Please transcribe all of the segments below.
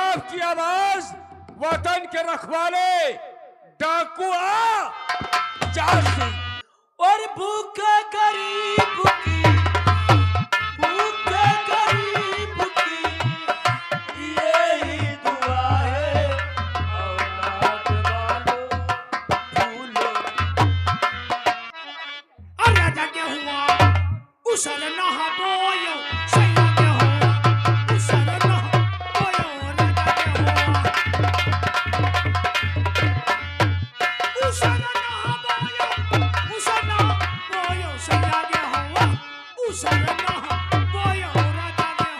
आपकी आवाज वतन के रखवाले डाकू आ जासी और भूखे गरीब की यही दुआ है औलाद वालों भूलो। और राजा क्या हुआ उसर नहा बोयो सैया क्या हुआ उसर नहा बोयो राजा क्या हुआ उसर नहा बोयो सैया क्या हुआ उसर नहा बोयो राजा क्या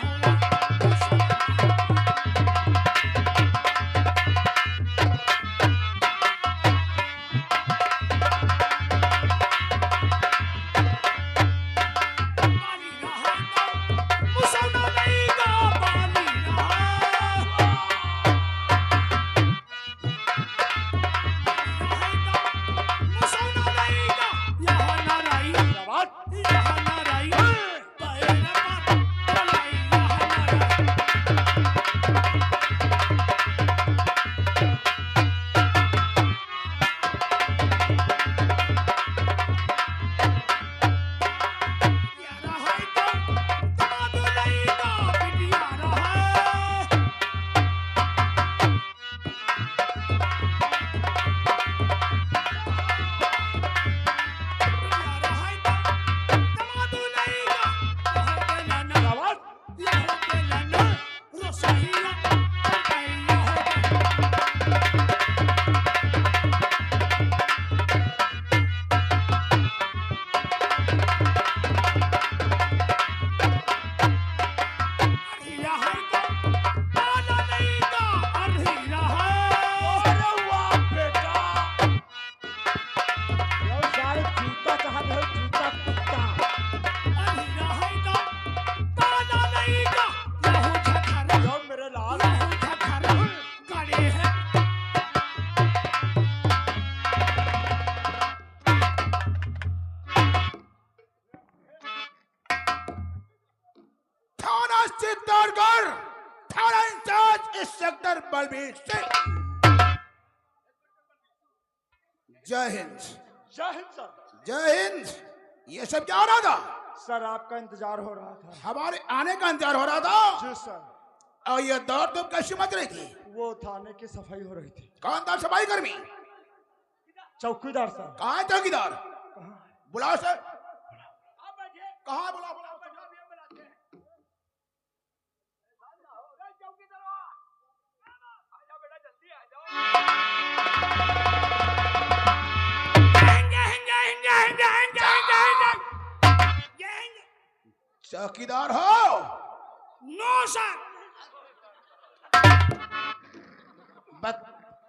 चित्तौड़गढ़ थाना इंचार्ज इंस्पेक्टर बलबीर सिंह। जय हिंद। जय हिंद सर। जय हिंद। ये सब क्या हो रहा था? सर आपका इंतजार हो रहा था। हमारे आने का इंतजार हो रहा था? जी सर। और ये दौड़ तुम कैसी मच रही थी? वो थाने की सफाई हो रही थी। कौन था सफाई कर्मी? चौकीदार सर। कहाँ है चौकीदार? बुलाओ सर। कहाँ बुलाओ? चौकीदार हो? No sir.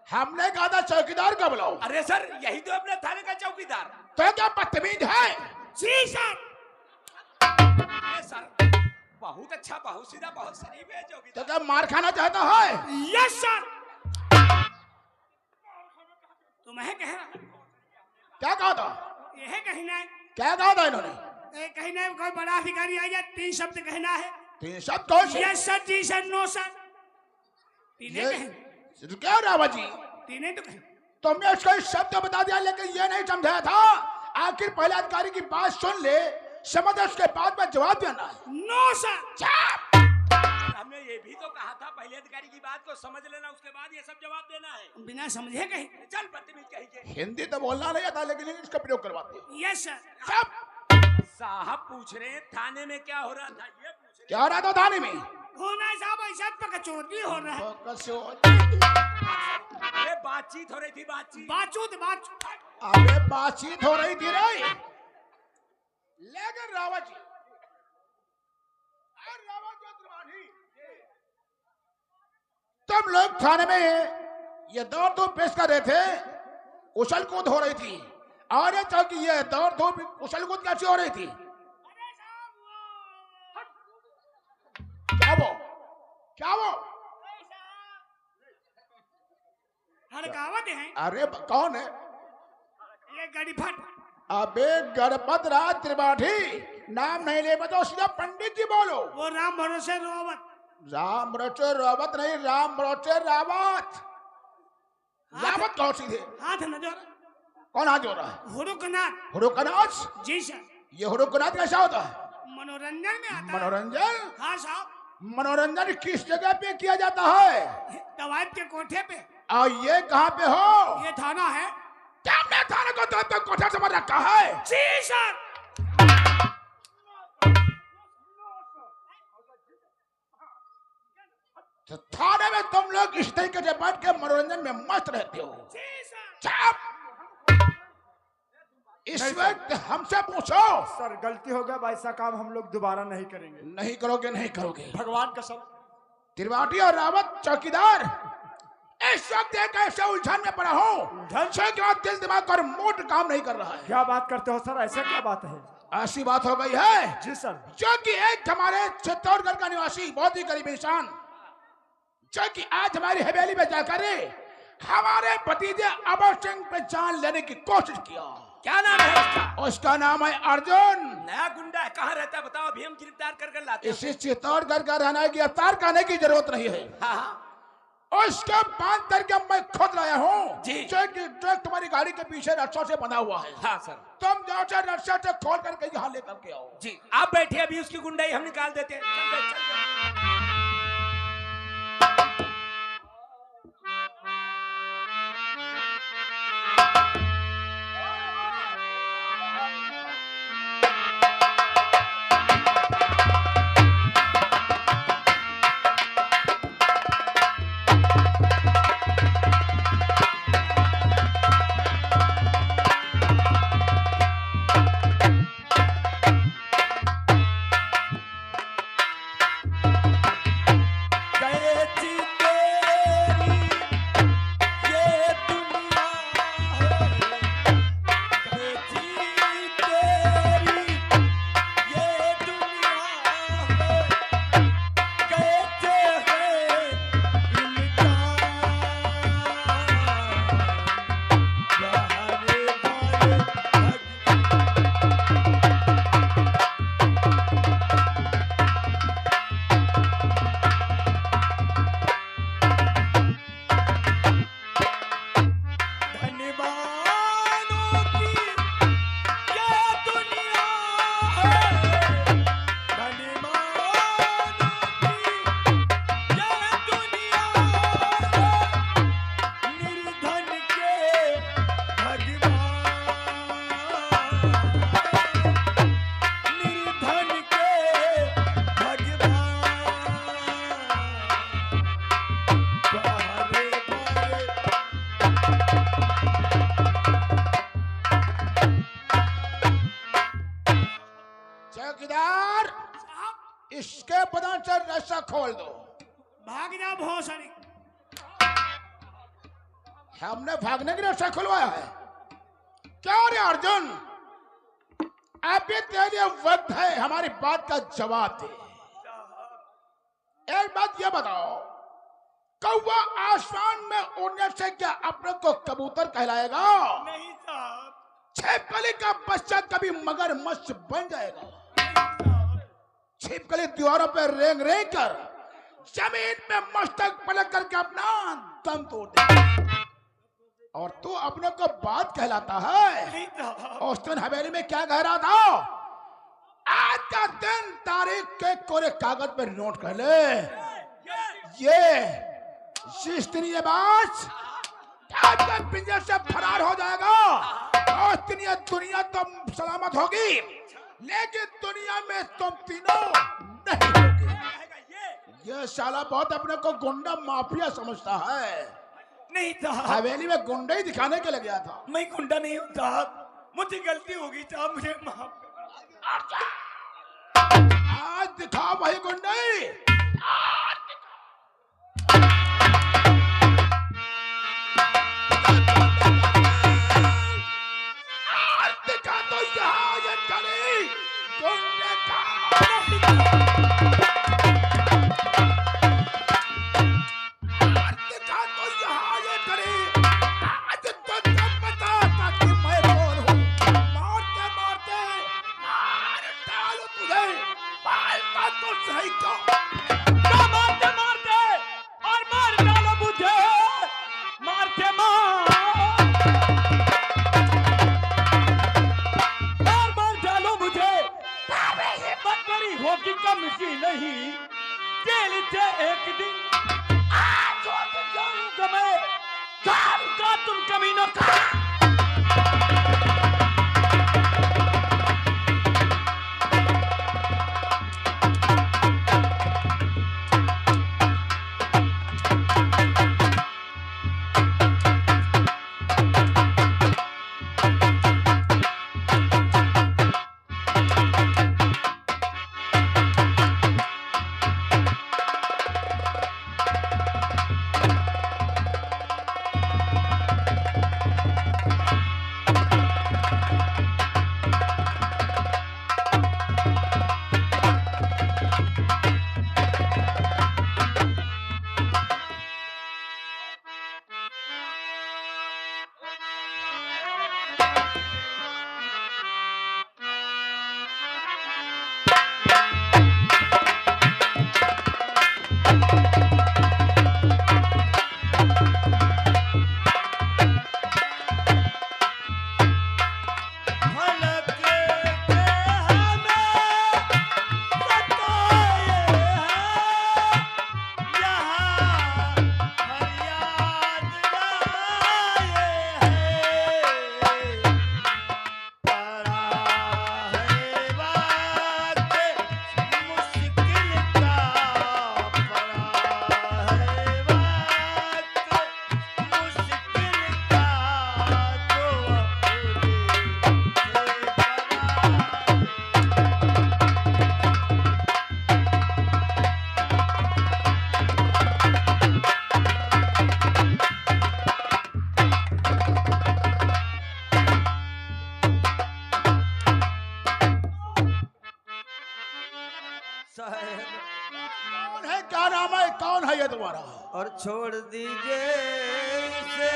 हमने कहा था चौकीदार का बुलाओ। अरे सर यही तो अपने थाने का चौकीदार। तो क्या बदतमीज है? जी सर। अरे सर बहुत अच्छा, बहुत सीधा, बहुत शरीफ है तो चौकीदार। क्या मार खाना चाहता है? Yes sir. तुम्हें कह रहा क्या कहा था? यह कहना है। क्या कहा था इन्होंने? कहना है कोई बड़ा अधिकारी आ जाए 3 शब्द कहना है। 3 शब्द कौन से? यस सर, जी सर, नो सर। तीने कहे। तो क्या रावत जी? तीने तो कहे। तुमने उसको शब्द बता दिया लेकिन ये नहीं समझाया था आखिर पहले अधिकारी की बात सुन ले, समझ उसके बाद में जवाब देना है। No sir. हमने ये भी तो कहा था पहले अधिकारी की बात को समझ लेना, उसके बाद ये सब जवाब देना है। बिना समझे कहे। चल बदतमीज कहिए। हिंदी तो बोलना नहीं आता लेकिन इंग्लिश का प्रयोग करवाते हैं। Yes sir. सब साहब पूछ रहे हैं थाने में क्या हो रहा था, ये पूछ रहे क्या हो रहा था थाने में? होना साहब ऐसा पकचोदी हो रहा है। हैं। ये बातचीत हो रही थी, बातचीत। बातचीत। अबे बातचीत हो रही थी नहीं, लेकिन रावत जी तुम लोग थाने में ये दौड़ धूप पेश कर रहे थे, उछल कूद हो रही थी और ये चौकी ये दौड़ धूप उछल कूद कैसी हो रही थी? क्या वो हड़कावत है। अरे कौन है? ये गड़ीफट। अबे गणपत राज त्रिपाठी नाम नहीं ले, बताओ सीधा पंडित जी बोलो। वो राम भरोसे रोवत। राम रचे रावत नहीं, राम रचे रावत। रावत कौन सी थे? हाथ न जोड़। कौन हाथ जोड़ रहा है? हुरुकनाथ। हुरुकनाथ? जी सर। ये हुरुकनाथ कैसा होता है? मनोरंजन में आता है। मनोरंजन? हाँ साहब। मनोरंजन किस जगह पे किया जाता है? दवाई के कोठे पे। और ये कहाँ पे हो? ये थाना है। क्या आपने थाने को तो कोठा समझ रखा है? जी सर। तो थाने में तुम लोग इस तरीके से बैठ के मनोरंजन में मस्त रहते हो। जी सर। चुप! इस वक्त हमसे पूछो। सर गलती हो गया, ऐसा काम हम लोग दोबारा नहीं करेंगे। नहीं करोगे, नहीं करोगे। भगवान कसम। त्रिपाठी और रावत चौकीदार इस वक्त एक ऐसे उलझन में पड़ा हूँ के बाद दिल दिमाग और मूड काम नहीं कर रहा है। क्या बात करते हो सर, ऐसा क्या बात है? ऐसी बात हो गई है जी सर। जो कि एक हमारे चित्तौड़गढ़ का निवासी बहुत ही गरीब इंसान, जो कि आज हमारी हवेली में जाकर हमारे भतीजे अमर सिंह पे जान लेने की कोशिश किया। क्या नाम है उसका? उसका नाम है अर्जुन। नया गुंडा है, कहाँ रहता है बताओ, अभी हम गिरफ्तार कर लाते हैं। इसी चित्तौड़गढ़ का रहना है, गिरफ्तार करने की जरूरत नहीं है। हाँ हाँ उसका बांध करके मैं खुद लाया हूँ। जी। जो तुम्हारी गाड़ी के पीछे रस्सा से बना हुआ है। हाँ सर। तुम जाओ से रस्सा से खोल करके यहाँ लेकर के आओ। जी आप बैठे, अभी उसकी गुंडाई हम निकाल देते हैं। चल बे, चल बे। चौकीदार इसके बदन से रस्सा खोल दो। भाग जा भोसड़ी। हमने भागने के लिए रस्सा खुलवाया है क्या रे अर्जुन? अभी तेरे वक्त है हमारी बात का जवाब दे। एक बात ये बताओ, कौवा आसमान में उड़ने से क्या अपने को कबूतर कहलाएगा? नहीं साहब। छिपकली का बच्चा कभी मगरमच्छ बन जाएगा? छिपकली दीवारों पर रेंग रेंग कर जमीन में मस्तक पलट करके अपना दम तोड़ दे, और तू अपने को बात कहलाता है? उस दिन हवेली में क्या कह रहा था? आज का दिन तारीख के कोरे कागज पर नोट कर ले। ये स्त्रीय बात आज का पिंजर से फरार हो जाएगा और दुनिया तो सलामत होगी, लेकिन दुनिया में तुम तीनों नहीं होगे। ये साला बहुत अपने को गुंडा माफिया समझता है। नहीं साहब। हवेली में गुंडा ही दिखाने के लिए गया था। मैं गुंडा नहीं हूँ साहब, मुझे गलती हो गई साहब, मुझे माफ कर। आज दिखा वही गुंडाई। आज दिखा तो यहाँ ये चली गुंडे का। आज दिखा तो यहाँ ये चली। आज तो तब बता ताकि मैं कौन हूँ। मारते मारते मार डालूं तुझे। बाल का तो सही को। मौका। कौन है, क्या नाम है, कौन है ये तुम्हारा? और छोड़ दीजिए इसे,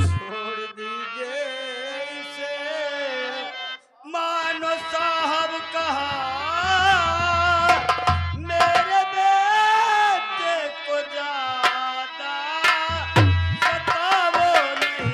छोड़ दीजिए इसे, मानो साहब कहा मेरे बेटे को ज्यादा सताओ नहीं।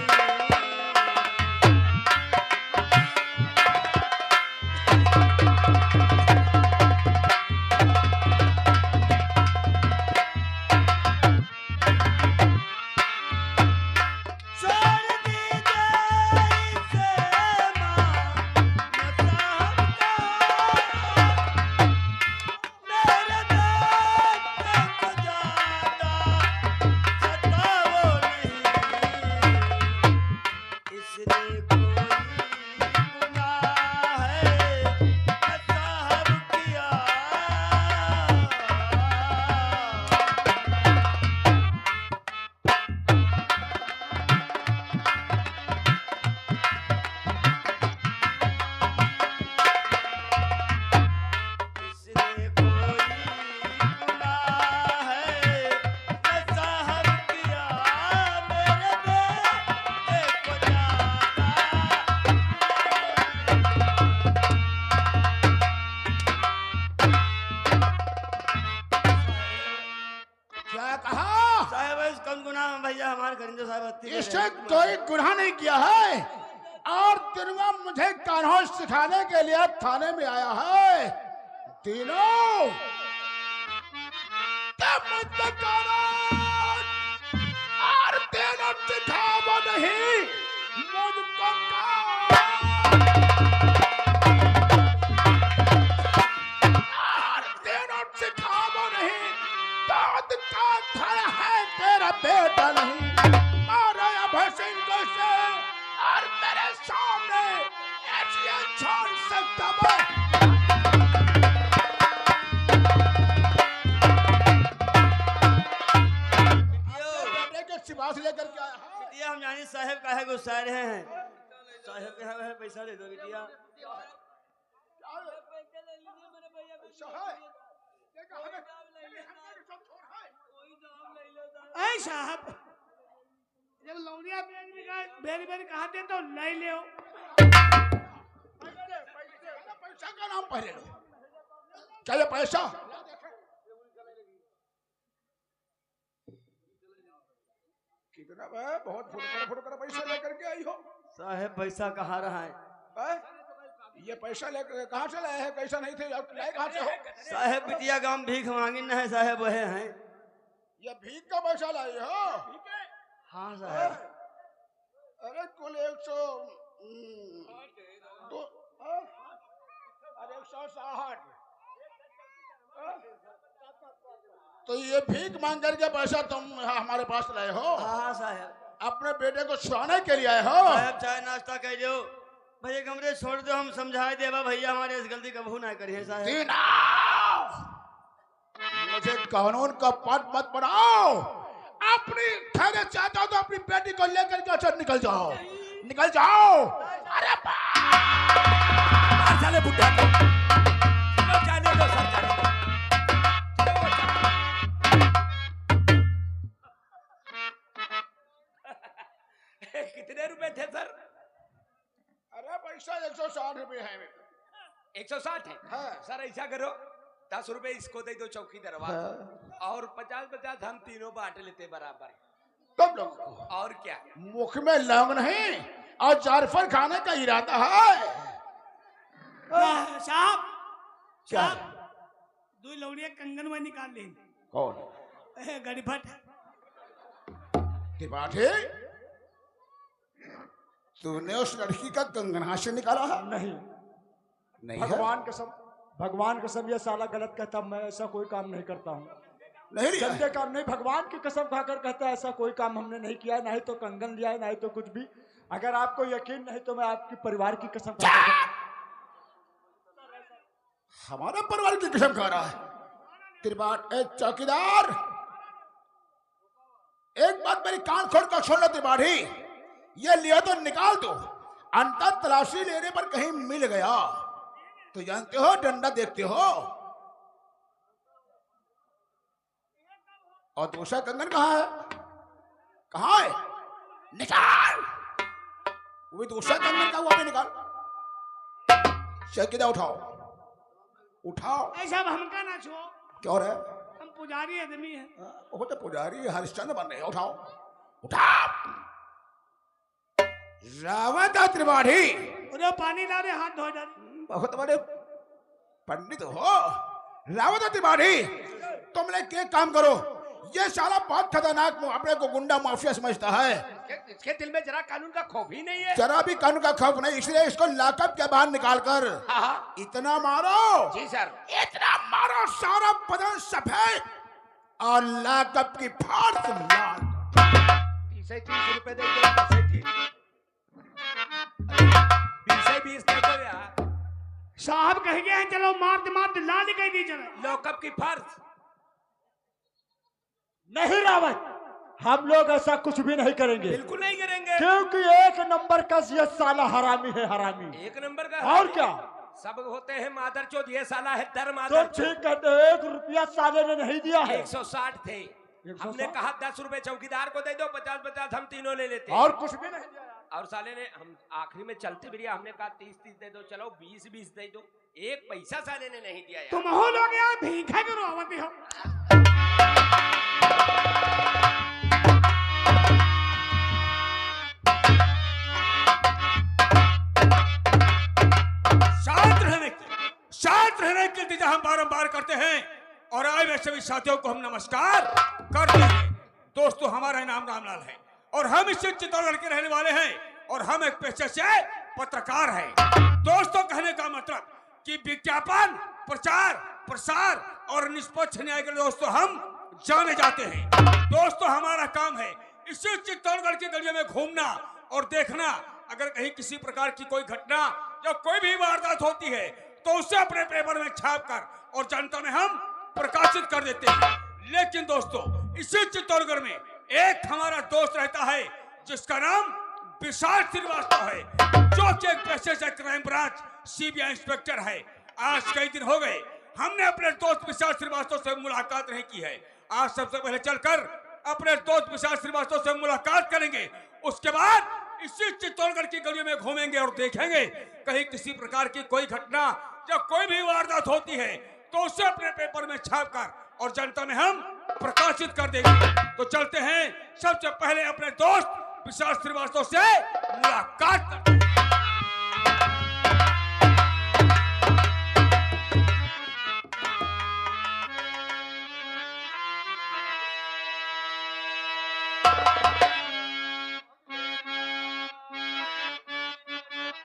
इससे कोई गुनाह नहीं किया है और तिरुआ मुझे कान्हा सिखाने के लिए थाने में आया है। तीनों मुझे कान्हा और तीनों सिखावा नहीं मुझको और तीनों सिखावा नहीं, दाद का धड़ है तेरा बेटा नहीं। और मेरे सामने ऐसे छोड़ सकता मैं। बेटे के सिवा से लेकर के आया है। बिटिया हम जानी साहब का है गुस्सा रहे हैं, साहब के है पैसा दे दो बिटिया। ऐ साहब जब लौनिया बेरी बेरी कहते तो नहीं ले पैसा का नाम पहले लो। क्या ये पैसा? कितना है? बहुत फुटकर पैसा लेकर के आई हो। साहब पैसा कहाँ रहा है? ये पैसा लेकर कहाँ से लाए हैं? पैसा नहीं थे, अब लाए कहाँ से हो? साहेब बिटिया गांव भीख मांगिन है साहेब, वह हैं। ये भीख का पैसा लाए हो? हाँ साहेब। अरे कुल 100 अरे 160। तो ये भीख मांग करके पैसा तुम हमारे पास लाए हो? हाँ साहेब। अपने बेटे को छुड़ाने के लिए आए हो? साहेब चाय नाश्ता कर दो भैया, कमरे छोड़ दो, हम समझाए देवा भैया, हमारे इस गलती कबू ना करिए साहेब। दीना, मुझे कानून का पाठ मत बनाओ। अपनी ठहरे चाहता हो तो अपनी बेटी को लेकर के अच्छा निकल जाओ, निकल जाओ। अरे साले बुढ़ा को चलो जाने दो सर, जाने दो। कितने रुपए थे सर? अरे पैसा 160 रुपए है। 160 है? हाँ। सर ऐसा करो 10 रुपए इसको दे दो चौकीदार और 50-50 हम तीनों बांट लेते बराबर। तुम लोगों को और क्या? मुख में लौंग नहीं और जारफल खाने का इरादा है? साहब क्या? दो लौड़िया कंगन में निकाल ले। कौन? गड़ीभट त्रिपाठी, तूने उस लड़की का कंगन हाथ से निकाला है? नहीं, नहीं है? भगवान कसम ये साला गलत कहता, मैं ऐसा कोई काम नहीं करता हूँ। नहीं लिया है? गंदे काम नहीं, भगवान की कसम खाकर कहता है ऐसा कोई काम हमने नहीं किया, ना ही तो कंगन लिया है, ना ही तो कुछ भी। अगर आपको यकीन नहीं तो मैं आपकी परिवार की कसम खाकर, हमारा परिवार की कसम खा रहा है। त्रिपाठी चौकीदार, एक बात मेरी कान खोल कर सुन लो त्रिपाठी, ये लिया तो निकाल दो, अंतर तलाशी लेने पर कहीं मिल गया तो जानते हो डंडा देखते हो। और दूसरा कंगन कहाँ है? कहाँ है? निकाल। वो भी दूसरा कंगन का हुआ भी निकाल। चौकीदार उठाओ, उठाओ। ऐसा हमका ना छो, क्या हो रहा है? हम पुजारी आदमी हैं। वो तो पुजारी हरिश्चंद्र बन रहे हैं। उठाओ, उठाओ। रावत त्रिपाठी, उन्हें पानी ला रहे, हाथ धो डाले। बहुत बड़े पंडित हो। रावत त्रिपाठी, तुम लोग एक काम करो, ये साला बहुत खतरनाक अपने को गुंडा माफिया समझता है। इसके दिल में जरा कानून का खौफ ही नहीं है। जरा भी कानून का खौफ नहीं, इसलिए इसको लाकअप के बाहर निकाल कर हाँ। इतना मारो, जी सर। इतना मारो सारा बदन सफेद और लाकअप की फाड़ से लाल। 30 रुपए दे दो, 20 दे दो यार। साहब कह गए हैं चलो मार ला निकल दी चलो। लॉकअप की फर्ज नहीं रावत, हम लोग ऐसा कुछ भी नहीं करेंगे, बिल्कुल नहीं करेंगे, क्योंकि एक नंबर का ये साला हरामी है, हरामी। एक नंबर का। और क्या? सब होते हैं मादरचोद, ये साला है दर तो मादरचोद। ठीक कहते हैं, 1 रुपया साले ने नहीं दिया है। 160 थे, 160? हमने कहा 10 रुपए चौकीदार को दे दो, 50-50 हम तीनों ले लेते। और कुछ भी नहीं दिया यार। और साले ने हम आखिरी में चलते भी हमने कहा 30-30 दे दो, चलो 20-20 दे दो, एक पैसा साले ने नहीं दिया यार। तुम हो लोग यार भीखा करो आवती हो। शांत रहने की इंतजा हम बारंबार करते हैं और आए हुए सभी साथियों को हम नमस्कार करते हैं। दोस्तों, हमारा नाम रामलाल है और हम इस चित्तौड़गढ़ के रहने वाले हैं और हम एक पेशे से पत्रकार हैं। दोस्तों, कहने का मतलब कि विज्ञापन, प्रचार, प्रसार और निष्पक्ष न्याय के दोस्तों हम जाने जाते हैं। दोस्तों, हमारा काम है इसी चित्तौड़गढ़ की गलियों में घूमना और देखना, अगर कहीं किसी प्रकार की कोई घटना या कोई भी वारदात होती है तो उसे अपने पेपर में छापकर और जनता में हम प्रकाशित कर देते हैं। लेकिन दोस्तों, इसी चित्तौड़गढ़ में एक हमारा दोस्त रहता है जिसका नाम विशाल श्रीवास्तव है, जो कि एक पेशे से क्राइम ब्रांच सीबीआई इंस्पेक्टर है। आज कई दिन हो गए हमने अपने दोस्त विशाल श्रीवास्तव से मुलाकात नहीं की है। आज सबसे पहले चलकर अपने दोस्त विशाल श्रीवास्तव से मुलाकात करेंगे, उसके बाद इसी चित्तौड़गढ़ की गलियों में घूमेंगे और देखेंगे कहीं किसी प्रकार की कोई घटना या कोई भी वारदात होती है तो उसे अपने पेपर में छापकर और जनता में हम प्रकाशित कर देंगे। तो चलते हैं सबसे पहले अपने दोस्त विशाल श्रीवास्तव से मुलाकात करते हैं।